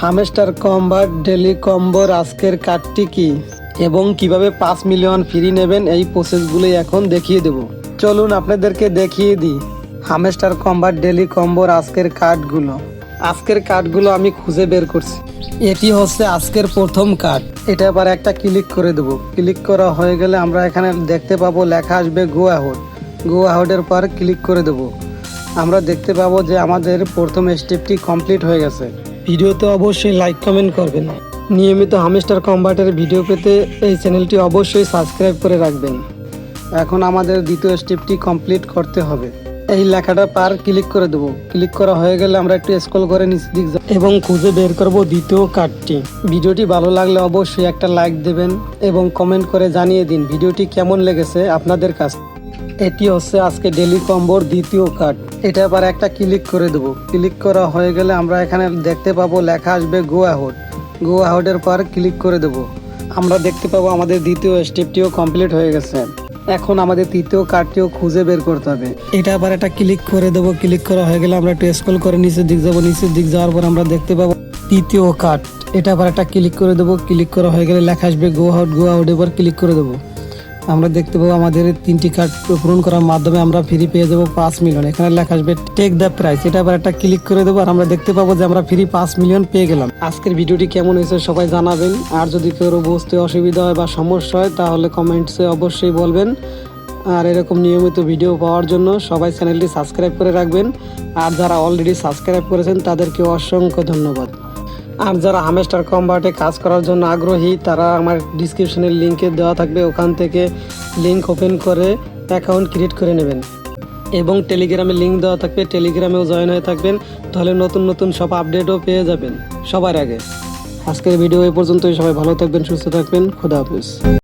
Hamster কম্বার daily কম্বোর আজকের কার্ডটি কি এবং কিভাবে 5 মিলিয়ন ফ্রি নেবেন এই প্রসেসগুলোই এখন দেখিয়ে দেব। চলুন আপনাদেরকে দেখিয়ে দিই হামস্টার কম্বার ডেলি কম্বোর আজকের কার্ডগুলো আমি খুঁজে বের করছি। এটি হচ্ছে আজকের প্রথম কার্ড। এটা আবার একটা ক্লিক করে দেব। ক্লিক করা হয়ে গেলে আমরা এখানে দেখতে পাবো লেখা আসবে গো অ্যাহেডের পর ক্লিক করে দেব। আমরা দেখতে পাবো যে আমাদের প্রথম স্টেপটি কমপ্লিট হয়ে গেছে। ভিডিওতে অবশ্যই লাইক কমেন্ট করবেন। নিয়মিত হামস্টার কম্বাটের ভিডিও পেতে এই চ্যানেলটি অবশ্যই সাবস্ক্রাইব করে রাখবেন। এখন আমাদের দ্বিতীয় স্টেপটি কমপ্লিট করতে হবে। এই লেখাটা পার ক্লিক করে দেবো। ক্লিক করা হয়ে গেলে আমরা একটু স্ক্রল করে নিচের দিক যাব এবং খুঁজে বের করব দ্বিতীয় কার্ডটি। ভিডিওটি ভালো লাগলে অবশ্যই একটা লাইক দেবেন এবং কমেন্ট করে জানিয়ে দিন ভিডিওটি কেমন লেগেছে আপনাদের কাছে। এটি হচ্ছে আজকে ডেলি কম্বোর দ্বিতীয় কার্ড। এটা আবার একটা ক্লিক করে দেবো। ক্লিক করা হয়ে গেলে আমরা এখানে দেখতে পাবো লেখা আসবে গো অ্যাহেডের পর ক্লিক করে দেব। আমরা দেখতে পাবো আমাদের দ্বিতীয় স্টেপটিও কমপ্লিট হয়ে গেছে। এখন আমাদের তৃতীয় কার্ডটিও খুঁজে বের করতে হবে। এটা আবার একটা ক্লিক করে দেবো। ক্লিক করা হয়ে গেলে আমরা একটু স্ক্রল করে নিচের দিক যাবো। নিচের দিক যাওয়ার পর আমরা দেখতে পাবো তৃতীয় কার্ড। এটা আবার একটা ক্লিক করে দেবো। ক্লিক করা হয়ে গেলে লেখা আসবে গো আউট এবার ক্লিক করে দেবো। আমরা দেখতে পাবো আমাদের 3টি কার্ড পূরণ করার মাধ্যমে আমরা ফ্রি পেয়ে যাবো 5 মিলিয়ন। এখানে লেখা আসবে টেক দ্য প্রাইস। এটা আবার একটা ক্লিক করে দেবো আর আমরা দেখতে পাবো যে আমরা ফ্রি 5 মিলিয়ন পেয়ে গেলাম। আজকের ভিডিওটি কেমন হয়েছে সবাই জানাবেন। আর যদি কেউ বুঝতে অসুবিধা হয় বা সমস্যা হয় তাহলে কমেন্টসে অবশ্যই বলবেন। আর এরকম নিয়মিত ভিডিও পাওয়ার জন্য সবাই চ্যানেলটি সাবস্ক্রাইব করে রাখবেন। আর যারা অলরেডি সাবস্ক্রাইব করেছেন তাদেরকে অসংখ্য ধন্যবাদ। আর যারা হামস্টার কম্বাটে কাজ করার জন্য আগ্রহী তারা আমার ডিসক্রিপশনের লিঙ্কে দেওয়া থাকবে, ওখান থেকে লিঙ্ক ওপেন করে অ্যাকাউন্ট ক্রিয়েট করে নেবেন। এবং টেলিগ্রামে লিঙ্ক দেওয়া থাকবে, টেলিগ্রামেও জয়েন হয়ে থাকবেন, তাহলে নতুন নতুন সব আপডেটও পেয়ে যাবেন সবার আগে। আজকের ভিডিও এই পর্যন্তই। সবাই ভালো থাকবেন, সুস্থ থাকবেন। খোদা হাফেজ।